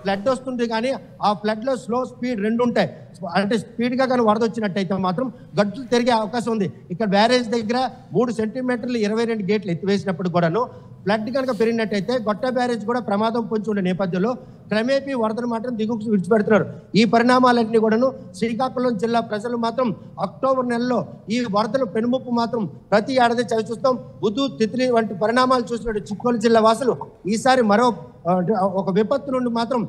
Flood వస్తుంది, కానీ ఆ ఫ్లడ్లో స్లో స్పీడ్ రెండు ఉంటాయి. అంటే స్పీడ్గా కానీ వరద వచ్చినట్టయితే మాత్రం గట్టులు తిరిగే అవకాశం ఉంది. ఇక్కడ బ్యారేజ్ దగ్గర 3 సెంటీమీటర్లు 22 గేట్లు ఎత్తివేసినప్పుడు కూడాను ఫ్లడ్ కనుక పెరిగినట్టయితే గొట్ట బ్యారేజ్ కూడా ప్రమాదం పొంచి ఉండే నేపథ్యంలో క్రమేపీ వరదను మాత్రం దిగుకు విడిచిపెడుతున్నారు. ఈ పరిణామాలన్నీ కూడాను శ్రీకాకుళం జిల్లా ప్రజలు మాత్రం అక్టోబర్ నెలలో ఈ వరదలు పెనుముప్పు మాత్రం ప్రతి ఏడాది చవి చూస్తాం. ఉదు తిత్లీ వంటి పరిణామాలు చూసినట్టు చిక్కోలు జిల్లా వాసులు ఈసారి మరో ఒక విపత్తు నుండి మాత్రం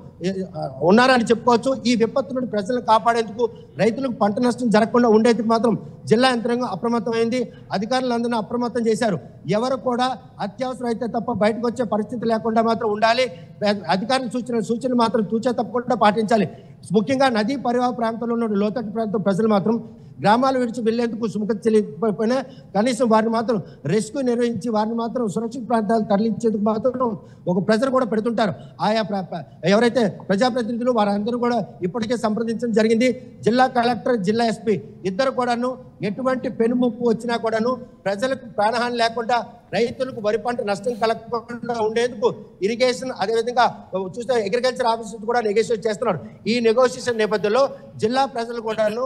ఉన్నారని చెప్పుకోవచ్చు. ఈ విపత్తు నుండి ప్రజలను కాపాడేందుకు, రైతులకు పంట నష్టం జరగకుండా ఉండేందుకు మాత్రం జిల్లా యంత్రాంగం అప్రమత్తమైంది. అధికారులందరినీ అప్రమత్తం చేశారు. ఎవరు కూడా అత్యవసరం అయితే తప్ప బయటకు వచ్చే పరిస్థితి లేకుండా మాత్రం ఉండాలి. అధికారుల సూచనలు మాత్రం తూచా తప్పకుండా పాటించాలి. ముఖ్యంగా నదీ పరివాహ ప్రాంతంలో ఉన్న లోతట్టు ప్రాంతం ప్రజలు మాత్రం గ్రామాలు విడిచి వెళ్లేందుకు సుముఖత తెలియకపోయినా కనీసం వారిని మాత్రం రెస్క్యూ నిర్వహించి వారిని మాత్రం సురక్షిత ప్రాంతాలు తరలించేందుకు మాత్రం ఒక ప్రెజర్ కూడా పెడుతుంటారు. ఆయా ఎవరైతే ప్రజాప్రతినిధులు వారందరూ కూడా ఇప్పటికే సంప్రదించడం జరిగింది. జిల్లా కలెక్టర్, జిల్లా ఎస్పీ ఇద్దరు కూడాను ఎటువంటి పెనుముప్పు వచ్చినా కూడాను ప్రజలకు ప్రాణహాని లేకుండా, రైతులకు వరి పంట నష్టం కలగకుండా ఉండేందుకు ఇరిగేషన్, అదేవిధంగా చూస్తే అగ్రికల్చర్ ఆఫీసర్స్ కూడా నెగోషియేట్ చేస్తున్నారు. ఈ నెగోషియేషన్ నేపథ్యంలో జిల్లా ప్రజలు కూడాను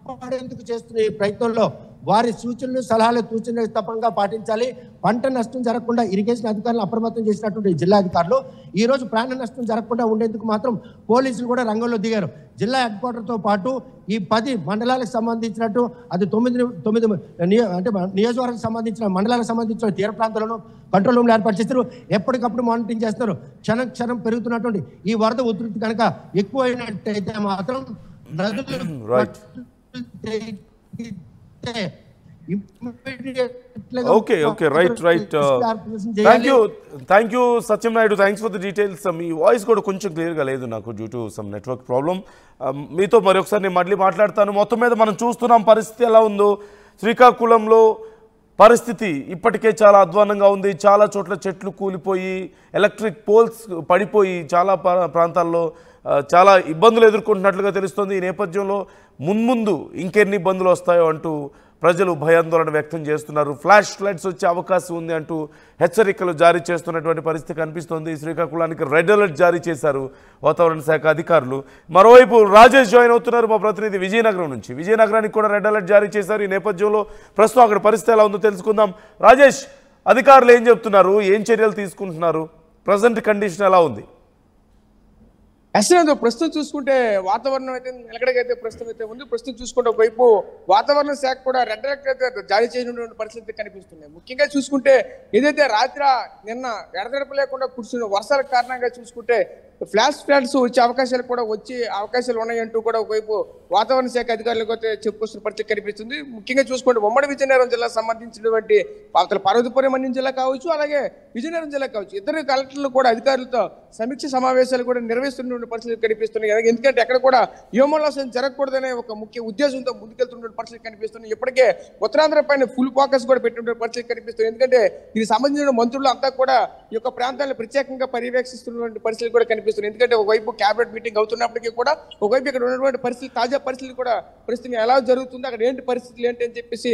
కాపాడేందుకు చేస్తున్న ఈ ప్రయత్నంలో వారి సూచనలు, సలహాలు సూచనలు తప్పకుండా పాటించాలి. పంట నష్టం జరగకుండా ఇరిగేషన్ అధికారులు అప్రమత్తం చేసినటువంటి జిల్లా అధికారులు ఈ రోజు ప్రాణ నష్టం జరగకుండా ఉండేందుకు మాత్రం పోలీసులు కూడా రంగంలో దిగారు. జిల్లా హెడ్ క్వార్టర్తో పాటు ఈ 10 మండలాలకు సంబంధించినట్టు అది 9 అంటే నియోజకవర్గానికి సంబంధించిన మండలాలకు సంబంధించిన తీర ప్రాంతాలను కంట్రోల్ రూమ్లు ఏర్పాటు చేస్తారు. ఎప్పటికప్పుడు మానిటరింగ్ చేస్తారు. క్షణం క్షణం పెరుగుతున్నటువంటి ఈ వరద ఉధృతి కనుక ఎక్కువైనట్టయితే మాత్రం right. Thank you Satyam Naidu, thanks for the details. Me voice కూడా కొంచెం క్లియర్గా లేదు నాకు due to some network problem. మీతో మరొకసారి నేను మళ్ళీ మాట్లాడతాను. మొత్తం మీద మనం చూస్తున్నాం పరిస్థితి ఎలా ఉందో. శ్రీకాకుళంలో పరిస్థితి ఇప్పటికే చాలా అధ్వానంగా ఉంది. చాలా చోట్ల చెట్లు కూలిపోయి, ఎలక్ట్రిక్ పోల్స్ పడిపోయి చాలా ప్రాంతాల్లో చాలా ఇబ్బందులు ఎదుర్కొంటున్నట్లుగా తెలుస్తుంది. ఈ నేపథ్యంలో మున్ముందు ఇంకెన్ని ఇబ్బందులు వస్తాయో అంటూ ప్రజలు భయాందోళన వ్యక్తం చేస్తున్నారు. ఫ్లాష్ ఫ్లడ్స్ వచ్చే అవకాశం ఉంది అంటూ హెచ్చరికలు జారీ చేస్తున్నటువంటి పరిస్థితి కనిపిస్తోంది. శ్రీకాకుళానికి రెడ్ అలర్ట్ జారీ చేశారు వాతావరణ శాఖ అధికారులు. మరోవైపు రాజేష్ జాయిన్ అవుతున్నారు, మా ప్రతినిధి విజయనగరం నుంచి. విజయనగరానికి కూడా రెడ్ అలర్ట్ జారీ చేశారు. ఈ నేపథ్యంలో ప్రస్తుతం అక్కడ పరిస్థితి ఎలా ఉందో తెలుసుకుందాం. రాజేష్, అధికారులు ఏం చెప్తున్నారు, ఏం చర్యలు తీసుకుంటున్నారు, ప్రజెంట్ కండిషన్ ఎలా ఉంది? అసలు ప్రస్తుతం చూసుకుంటే వాతావరణం అయితే నిలకడగైతే ప్రస్తుతం అయితే ఉంది. ప్రస్తుతం చూసుకుంటే ఒకవైపు వాతావరణ శాఖ కూడా రెడ్ అలర్ట్ అయితే జారీ చేసినటువంటి పరిస్థితి కనిపిస్తుంది. ముఖ్యంగా చూసుకుంటే ఏదైతే రాత్రి నిన్న ఎడతెరపు లేకుండా కురుస్తున్న వర్షాల కారణంగా చూసుకుంటే ఫ్లాష్ ఫ్లడ్స్ వచ్చే అవకాశాలు కూడా అవకాశాలు ఉన్నాయంటూ కూడా ఒకవైపు వాతావరణ శాఖ అధికారులకు అయితే చెప్పుకొస్తున్న పరిస్థితి కనిపిస్తుంది. ముఖ్యంగా చూసుకుంటే ఉమ్మడి విజయనగరం జిల్లా సంబంధించినటువంటి పార్వతీపురం అన్ని జిల్లా కావచ్చు, అలాగే విజయనగరం జిల్లా కావచ్చు, ఇద్దరు కలెక్టర్లు కూడా అధికారులతో సమీక్ష సమావేశాలు కూడా నిర్వహిస్తున్న పరిస్థితి కనిపిస్తున్నాయి. ఎందుకంటే ఎక్కడ కూడా వ్యోమోల్లాసం జరగకూడదనే ఒక ముఖ్య ఉద్దేశంతో ముందుకెళ్తున్న పరిస్థితి కనిపిస్తున్నాయి. ఇప్పటికే ఉత్తరాంధ్ర పైన ఫుల్ ఫోకస్ కూడా పెట్టిన పరిస్థితి కనిపిస్తుంది. ఎందుకంటే దీనికి సంబంధించిన మంత్రులు అంతా కూడా ఈ యొక్క ప్రాంతాలను ప్రత్యేకంగా పర్యవేక్షిస్తున్నటువంటి పరిస్థితులు కూడా కనిపిస్తుంది. ఎందుకంటే ఒకవైపు క్యాబినెట్ మీటింగ్ అవుతున్నప్పటికీ కూడా ఒకవైపు ఇక్కడ ఉన్నటువంటి పరిస్థితులు, తాజా పరిస్థితులు కూడా పరిస్థితి ఎలా జరుగుతుంది, అక్కడ ఏంటి పరిస్థితులు ఏంటి అని చెప్పేసి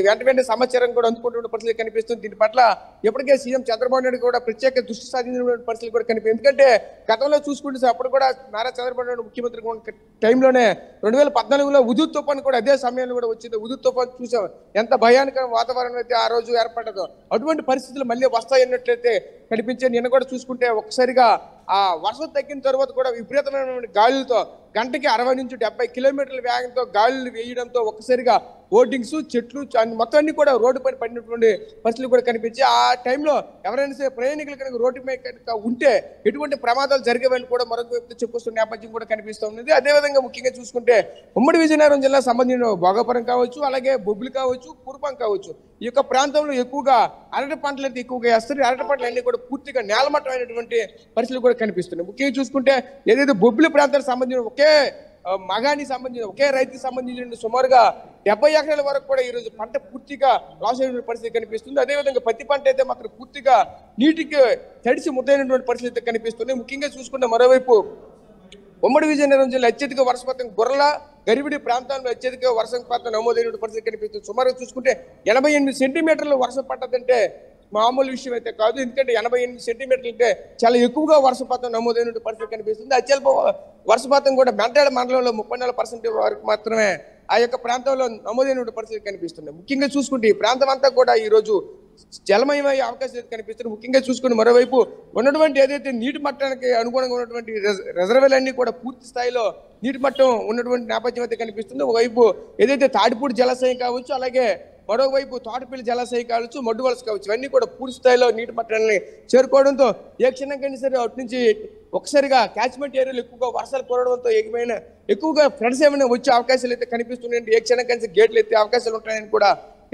వెంట సమాచారం కూడా అందుకుంటున్న పరిస్థితి కనిపిస్తుంది. దీని పట్ల ఇప్పటికే సీఎం చంద్రబాబు నాయుడు కూడా ప్రత్యేక దృష్టి సాధించిన పరిస్థితులు కూడా కనిపిస్తుంది. ఎందుకంటే గతంలో చూసుకుంటే అప్పుడు కూడా నారా చంద్రబాబు నాయుడు ముఖ్యమంత్రి టైంలోనే 2014లో ఉదూద్ తుఫాన్ కూడా అదే సమయంలో కూడా వచ్చింది. ఉదూద్ తుఫాన్ చూసాం ఎంత భయానక వాతావరణం అయితే ఆ రోజు ఏర్పడదో, అటువంటి పరిస్థితులు మళ్ళీ వస్తాయన్నట్లయితే కనిపించే. నిన్న కూడా చూసుకుంటే ఒక్కసారిగా ఆ వర్షం తగ్గిన తర్వాత కూడా విపరీతమైన గాలులతో గంటకి 60 నుంచి 70 కిలోమీటర్ల వేగంతో గాలులు వేయడంతో ఒక్కసారిగా హోర్డింగ్స్, చెట్లు మొత్తం అన్ని కూడా రోడ్డు పైన పడినటువంటి పరిస్థితులు కూడా కనిపించి ఆ టైంలో ఎవరైనా సరే ప్రయాణికులు కనుక రోడ్డు పై కనుక ఉంటే ఎటువంటి ప్రమాదాలు జరిగేవని కూడా మరొక వైపు చెప్పుకొస్తున్న నేపథ్యం కూడా కనిపిస్తూ ఉన్నది. అదేవిధంగా ముఖ్యంగా చూసుకుంటే ఉమ్మడి విజయనగరం జిల్లా సంబంధించిన భోగాపురం కావచ్చు, అలాగే బొబ్బిలి కావచ్చు, కురుపం కావచ్చు, ఈ యొక్క ప్రాంతంలో ఎక్కువగా అరటి పంటలు అయితే ఎక్కువగా వేస్తారు. అరటి పంటలు అన్ని కూడా పూర్తిగా నేలమట్టమైనటువంటి పరిస్థితులు కూడా కనిపిస్తున్నాయి. ముఖ్యంగా చూసుకుంటే ఏదైతే బొబ్బిలి ప్రాంతానికి సంబంధించిన ఒకే మగానికి సంబంధించిన ఒకే రైతుకి సంబంధించిన సుమారుగా 70 ఎకరాల వరకు కూడా ఈరోజు పంట పూర్తిగా లాస్ అయిన పరిస్థితి కనిపిస్తుంది. అదేవిధంగా పత్తి పంట అయితే మాత్రం పూర్తిగా నీటికి తడిసి ముద్దైనటువంటి పరిస్థితి కనిపిస్తుంది. ముఖ్యంగా చూసుకుంటే మరోవైపు ఉమ్మడి విజయనగరం జిల్లా అత్యధిక వర్షపాతం గొర్రెల గరివిడి ప్రాంతాల్లో అత్యధిక వర్షపాతం నమోదైన పరిస్థితి కనిపిస్తుంది. సుమారుగా చూసుకుంటే 88 సెంటీమీటర్లు వర్షం పట్టదంటే మామూలు విషయం అయితే కాదు. ఎందుకంటే 88 సెంటీమీటర్లకే చాలా ఎక్కువగా వర్షపాతం నమోదైన పరిస్థితి కనిపిస్తుంది. అత్యల్ప వర్షపాతం కూడా మెంటాడ మండలంలో 34% వరకు మాత్రమే ఆ యొక్క ప్రాంతంలో నమోదైన పరిస్థితి కనిపిస్తుంది. ముఖ్యంగా చూసుకుంటే ఈ ప్రాంతం అంతా కూడా ఈ రోజు జలమయమయ్యే అవకాశాలు కనిపిస్తుంది. ముఖ్యంగా చూసుకుని మరోవైపు ఉన్నటువంటి ఏదైతే నీటి మట్టానికి అనుగుణంగా ఉన్నటువంటి రిజర్వాయర్లన్నీ కూడా పూర్తి స్థాయిలో నీటి మట్టం ఉన్నటువంటి నేపథ్యం అయితే కనిపిస్తుంది. ఒకవైపు ఏదైతే తాడిపూడి జలాశయం కావచ్చు, అలాగే మరోవైపు తోటపల్లి జలాశయం కావచ్చు, మడ్డు వలస కావచ్చు, ఇవన్నీ కూడా పూర్తి స్థాయిలో నీటి మట్టాన్ని చేరుకోవడంతో ఏ క్షణంకైనా సరే అటు నుంచి ఒకసారిగా క్యాచ్మెంట్ ఏరియాలు ఎక్కువగా వర్షాలు కురవడంతో ఎక్కువగా ఫ్లడ్స్ ఏమైనా వచ్చే అవకాశాలు అయితే కనిపిస్తున్నాయంటే ఏ క్షణంకైనా గేట్లు ఎత్తే అవకాశాలు ఉంటాయని కూడా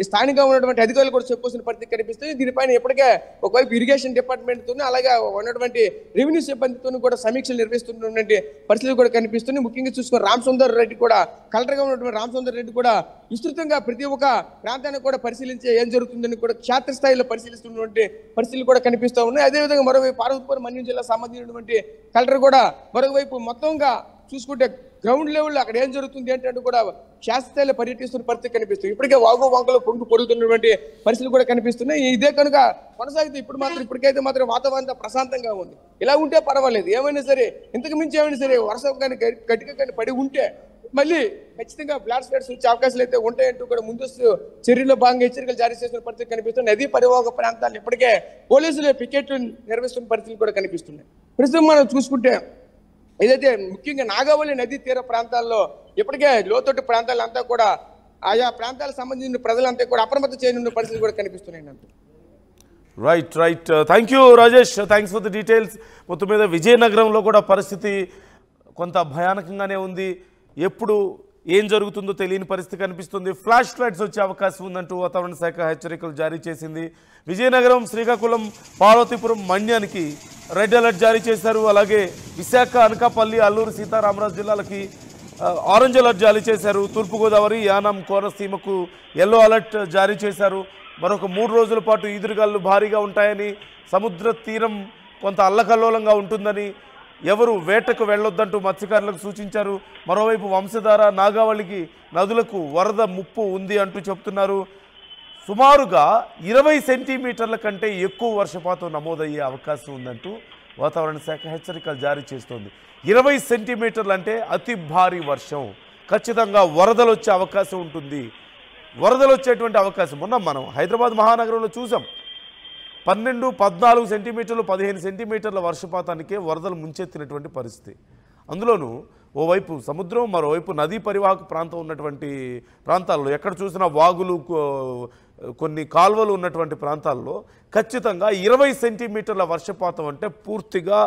స్థానికంగా ఉన్నటువంటి అధికారులు కూడా చెప్పాల్సిన పరిస్థితి కనిపిస్తుంది. దీనిపైన ఇప్పటికే ఒకవైపు ఇరిగేషన్ డిపార్ట్మెంట్తో అలాగే ఉన్నటువంటి రెవెన్యూ సిబ్బందితో కూడా సమీక్షలు నిర్వహిస్తున్నటువంటి పరిస్థితులు కూడా కనిపిస్తుంది. ముఖ్యంగా చూసుకుని రామసుందర్ రెడ్డి కూడా కలెక్టర్గా ఉన్నటువంటి రామసుందర్ రెడ్డి కూడా విస్తృతంగా ప్రతి ఒక్క ప్రాంతాన్ని కూడా పరిశీలించే ఏం జరుగుతుందని కూడా క్షేత్రస్థాయిలో పరిశీలిస్తున్నటువంటి పరిస్థితులు కూడా కనిపిస్తూ ఉన్నాయి. అదేవిధంగా మరోవైపు పార్వతీపురం మన్యం జిల్లా సంబంధించినటువంటి కలెక్టర్ కూడా మరోవైపు మొత్తంగా చూసుకుంటే గ్రౌండ్ లెవెల్లో అక్కడ ఏం జరుగుతుంది ఏంటంటే కూడా శాస్త్రస్థాయిలో పర్యటిస్తున్న పరిస్థితి కనిపిస్తుంది. ఇప్పటికే వాగు వంకలు పొంగు పొరుగుతున్నటువంటి పరిస్థితులు కూడా కనిపిస్తున్నాయి. ఇదే కనుక కొనసాగితే ఇప్పటికైతే మాత్రం వాతావరణం ప్రశాంతంగా ఉంది. ఇలా ఉంటే పర్వాలేదు. ఏమైనా సరే ఇంతకు మించి ఏమైనా సరే వర్షం కానీ గట్టిగా కానీ పడి ఉంటే మళ్ళీ ఖచ్చితంగా ఫ్లాట్స్ వచ్చే అవకాశాలు అయితే ఉంటాయంటూ కూడా ముందస్తు చర్యల్లో భాగంగా హెచ్చరికలు జారీ చేసిన పరిస్థితి కనిపిస్తుంది. నదీ పరివాహక ప్రాంతాలు ఇప్పటికే పోలీసులు పికెట్లు నిర్వహిస్తున్న పరిస్థితులు కూడా కనిపిస్తున్నాయి. ప్రస్తుతం మనం చూసుకుంటే ఏదైతే ముఖ్యంగా నాగావళి నదీ తీర ప్రాంతాల్లో ఇప్పటికే లోతట్టు ప్రాంతాలంతా కూడా ఆయా ప్రాంతాలకు సంబంధించిన ప్రజలంతా కూడా అప్రమత్తం చేయనున్న పరిస్థితులు కూడా కనిపిస్తున్నాయి. Right thank you Rajesh, thanks for the details. మొత్తం మీద విజయనగరంలో కూడా పరిస్థితి కొంత భయానకంగానే ఉంది. ఎప్పుడు ఏం జరుగుతుందో తెలియని పరిస్థితి కనిపిస్తుంది. ఫ్లాష్ ఫ్లడ్స్ వచ్చే అవకాశం ఉందంటూ వాతావరణ శాఖ హెచ్చరికలు జారీ చేసింది. విజయనగరం, శ్రీకాకుళం, పార్వతీపురం, మన్యానికి రెడ్ అలర్ట్ జారీ చేశారు. అలాగే విశాఖ, అనకాపల్లి, అల్లూరు సీతారామరాజు జిల్లాలకి ఆరెంజ్ అలర్ట్ జారీ చేశారు. తూర్పుగోదావరి, యానాం, కోనసీమకు ఎల్లో అలర్ట్ జారీ చేశారు. మరొక 3 రోజుల పాటు ఈదురుగాలు భారీగా ఉంటాయని, సముద్ర తీరం కొంత అల్లకల్లోలంగా ఉంటుందని, ఎవరు వేటకు వెళ్ళొద్దంటూ మత్స్యకారులకు సూచించారు. మరోవైపు వంశధార, నాగావళికి నదులకు వరద ముప్పు ఉంది అంటూ చెప్తున్నారు. సుమారుగా 20 సెంటీమీటర్ల కంటే ఎక్కువ వర్షపాతం నమోదయ్యే అవకాశం ఉందంటూ వాతావరణ శాఖ హెచ్చరికలు జారీ చేస్తోంది. 20 సెంటీమీటర్లు అంటే అతి భారీ వర్షం. ఖచ్చితంగా వరదలు వచ్చే అవకాశం ఉంటుంది. వరదలు వచ్చేటువంటి అవకాశం మనం హైదరాబాద్ మహానగరంలో చూసాం. 12, 14 సెంటీమీటర్లు, 15 సెంటీమీటర్ల వర్షపాతానికే వరదలు ముంచెత్తినటువంటి పరిస్థితి. అందులోనూ ఓవైపు సముద్రం, మరోవైపు నదీ పరివాహక ప్రాంతం ఉన్నటువంటి ప్రాంతాల్లో ఎక్కడ చూసినా వాగులు, కొన్ని కాలువలు ఉన్నటువంటి ప్రాంతాల్లో ఖచ్చితంగా 20 సెంటీమీటర్ల వర్షపాతం అంటే పూర్తిగా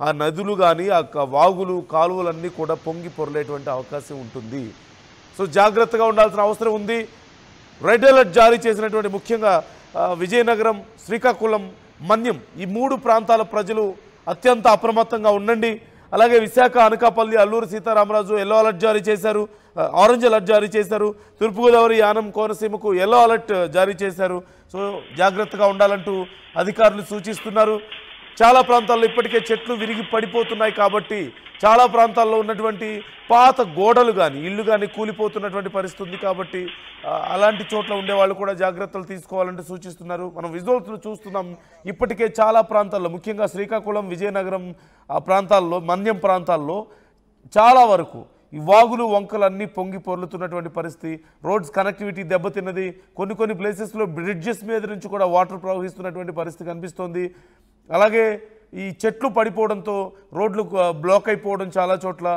ఆ నదులు కానీ ఆ వాగులు, కాలువలన్నీ కూడా పొంగి పొరలేటువంటి అవకాశం ఉంటుంది. సో జాగ్రత్తగా ఉండాల్సిన అవసరం ఉంది. రెడ్ అలర్ట్ జారీ చేసినటువంటి ముఖ్యంగా విజయనగరం, శ్రీకాకుళం, మన్యం ఈ 3 ప్రాంతాల ప్రజలు అత్యంత అప్రమత్తంగా ఉండండి. అలాగే విశాఖ, అనకాపల్లి, అల్లూరు సీతారామరాజు ఎల్లో అలర్ట్ జారీ చేశారు, ఆరెంజ్ అలర్ట్ జారీ చేశారు. తూర్పుగోదావరి, యానం, కోనసీమకు ఎల్లో అలర్ట్ జారీ చేశారు. సో జాగ్రత్తగా ఉండాలంటూ అధికారులు సూచిస్తున్నారు. చాలా ప్రాంతాల్లో ఇప్పటికే చెట్లు విరిగి పడిపోతున్నాయి కాబట్టి చాలా ప్రాంతాల్లో ఉన్నటువంటి పాత గోడలు కానీ ఇళ్ళు కానీ కూలిపోతున్నటువంటి పరిస్థితి ఉంది కాబట్టి అలాంటి చోట్ల ఉండేవాళ్ళు కూడా జాగ్రత్తలు తీసుకోవాలంటూ సూచిస్తున్నారు. మనం విజువల్స్లో చూస్తున్నాం. ఇప్పటికే చాలా ప్రాంతాల్లో ముఖ్యంగా శ్రీకాకుళం, విజయనగరం ఆ ప్రాంతాల్లో, మన్యం ప్రాంతాల్లో చాలా వరకు ఈ వాగులు, వంకలన్నీ పొంగి పొర్లుతున్నటువంటి పరిస్థితి. రోడ్స్ కనెక్టివిటీ దెబ్బతిన్నది. కొన్ని ప్లేసెస్లో బ్రిడ్జెస్ మీద నుంచి కూడా వాటర్ ప్రవహిస్తున్నటువంటి పరిస్థితి కనిపిస్తోంది. అలాగే ఈ చెట్లు పడిపోవడంతో రోడ్లు బ్లాక్ అయిపోవడం చాలా చోట్ల,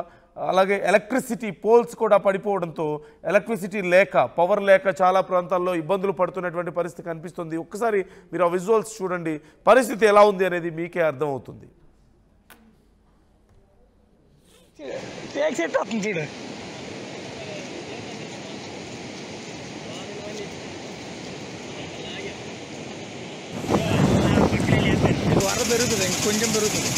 అలాగే ఎలక్ట్రిసిటీ పోల్స్ కూడా పడిపోవడంతో ఎలక్ట్రిసిటీ లేక, పవర్ లేక చాలా ప్రాంతాల్లో ఇబ్బందులు పడుతున్నటువంటి పరిస్థితి కనిపిస్తుంది. ఒక్కసారి మీరు ఆ విజువల్స్ చూడండి, పరిస్థితి ఎలా ఉంది అనేది మీకే అర్థమవుతుంది. వరద పెరుగుతుంది, ఇంకొంచెం పెరుగుతుంది.